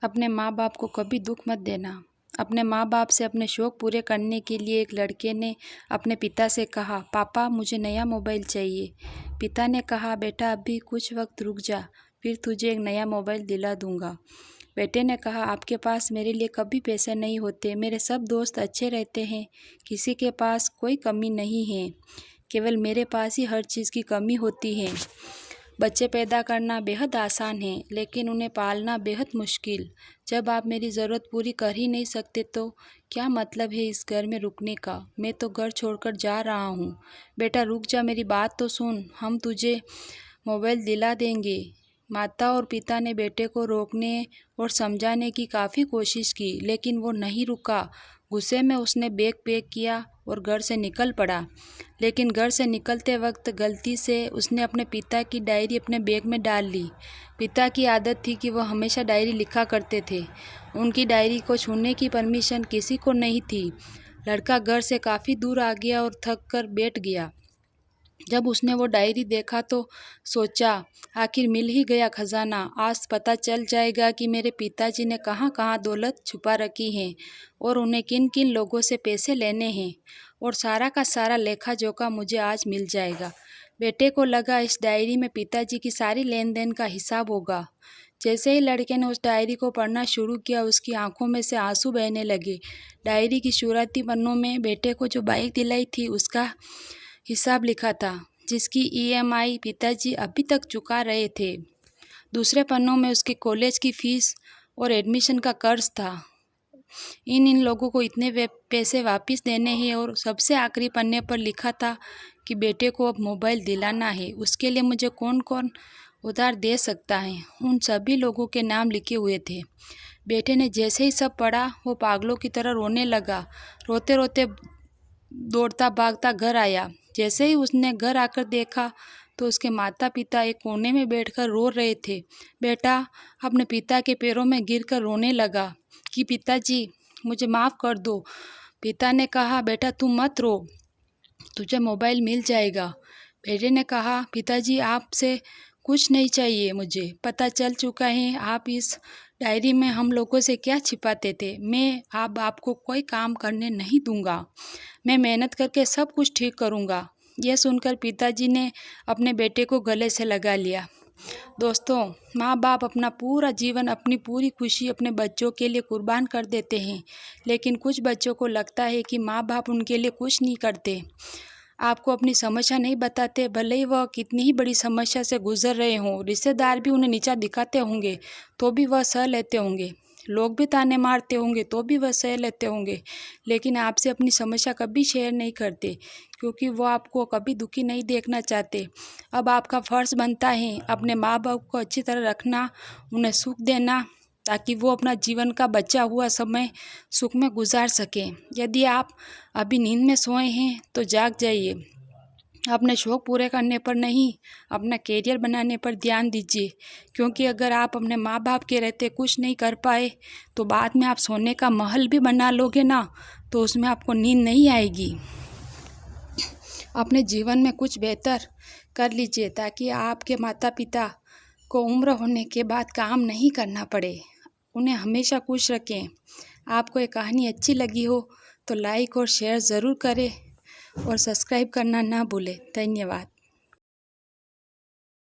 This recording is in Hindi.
अपने माँ बाप को कभी दुख मत देना। अपने माँ बाप से अपने शौक़ पूरे करने के लिए एक लड़के ने अपने पिता से कहा, पापा मुझे नया मोबाइल चाहिए। पिता ने कहा, बेटा अभी कुछ वक्त रुक जा, फिर तुझे एक नया मोबाइल दिला दूंगा। बेटे ने कहा, आपके पास मेरे लिए कभी पैसे नहीं होते, मेरे सब दोस्त अच्छे रहते हैं, किसी के पास कोई कमी नहीं है, केवल मेरे पास ही हर चीज़ की कमी होती है। बच्चे पैदा करना बेहद आसान है, लेकिन उन्हें पालना बेहद मुश्किल। जब आप मेरी ज़रूरत पूरी कर ही नहीं सकते तो क्या मतलब है इस घर में रुकने का। मैं तो घर छोड़कर जा रहा हूँ। बेटा रुक जा, मेरी बात तो सुन, हम तुझे मोबाइल दिला देंगे। माता और पिता ने बेटे को रोकने और समझाने की काफ़ी कोशिश की, लेकिन वो नहीं रुका। गुस्से में उसने बैग पैक किया और घर से निकल पड़ा। लेकिन घर से निकलते वक्त गलती से उसने अपने पिता की डायरी अपने बैग में डाल ली। पिता की आदत थी कि वह हमेशा डायरी लिखा करते थे। उनकी डायरी को छूने की परमिशन किसी को नहीं थी। लड़का घर से काफ़ी दूर आ गया और थक कर बैठ गया। जब उसने वो डायरी देखा तो सोचा, आखिर मिल ही गया खजाना। आज पता चल जाएगा कि मेरे पिताजी ने कहाँ कहाँ दौलत छुपा रखी है और उन्हें किन किन लोगों से पैसे लेने हैं, और सारा का सारा लेखा जोखा मुझे आज मिल जाएगा। बेटे को लगा इस डायरी में पिताजी की सारी लेन देन का हिसाब होगा। जैसे ही लड़के ने उस डायरी को पढ़ना शुरू किया, उसकी आंखों में से आंसू बहने लगे। डायरी की शुरुआती पन्नों में बेटे को जो बाइक दिलाई थी उसका हिसाब लिखा था, जिसकी EMI पिताजी अभी तक चुका रहे थे। दूसरे पन्नों में उसके कॉलेज की फ़ीस और एडमिशन का कर्ज था। इन लोगों को इतने पैसे वापस देने हैं। और सबसे आखिरी पन्ने पर लिखा था कि बेटे को अब मोबाइल दिलाना है, उसके लिए मुझे कौन कौन उधार दे सकता है। उन सभी लोगों के नाम लिखे हुए थे। बेटे ने जैसे ही सब पढ़ा, वो पागलों की तरह रोने लगा। रोते रोते दौड़ता भागता घर आया। जैसे ही उसने घर आकर देखा तो उसके माता पिता एक कोने में बैठकर रो रहे थे। बेटा अपने पिता के पैरों में गिरकर रोने लगा कि पिताजी मुझे माफ़ कर दो। पिता ने कहा, बेटा तू मत रो, तुझे मोबाइल मिल जाएगा। बेटे ने कहा, पिताजी आपसे कुछ नहीं चाहिए, मुझे पता चल चुका है आप इस डायरी में हम लोगों से क्या छिपाते थे। मैं अब आपको कोई काम करने नहीं दूंगा, मैं मेहनत करके सब कुछ ठीक करूंगा। यह सुनकर पिताजी ने अपने बेटे को गले से लगा लिया। दोस्तों, माँ बाप अपना पूरा जीवन, अपनी पूरी खुशी अपने बच्चों के लिए कुर्बान कर देते हैं, लेकिन कुछ बच्चों को लगता है कि माँ बाप उनके लिए कुछ नहीं करते, आपको अपनी समस्या नहीं बताते, भले ही वह कितनी ही बड़ी समस्या से गुजर रहे हों। रिश्तेदार भी उन्हें नीचा दिखाते होंगे तो भी वह सह लेते होंगे, लोग भी ताने मारते होंगे तो भी वह सह लेते होंगे, लेकिन आपसे अपनी समस्या कभी शेयर नहीं करते, क्योंकि वो आपको कभी दुखी नहीं देखना चाहते। अब आपका फ़र्ज़ बनता है अपने माँ बाप को अच्छी तरह रखना, उन्हें सुख देना, ताकि वो अपना जीवन का बचा हुआ समय सुख में गुजार सकें। यदि आप अभी नींद में सोए हैं तो जाग जाइए। अपने शौक़ पूरे करने पर नहीं, अपना करियर बनाने पर ध्यान दीजिए, क्योंकि अगर आप अपने माँ बाप के रहते कुछ नहीं कर पाए तो बाद में आप सोने का महल भी बना लोगे ना, तो उसमें आपको नींद नहीं आएगी। अपने जीवन में कुछ बेहतर कर लीजिए, ताकि आपके माता पिता को उम्र होने के बाद काम नहीं करना पड़े। उन्हें हमेशा खुश रखें। आपको ये कहानी अच्छी लगी हो तो लाइक और शेयर ज़रूर करें और सब्सक्राइब करना ना भूलें। धन्यवाद।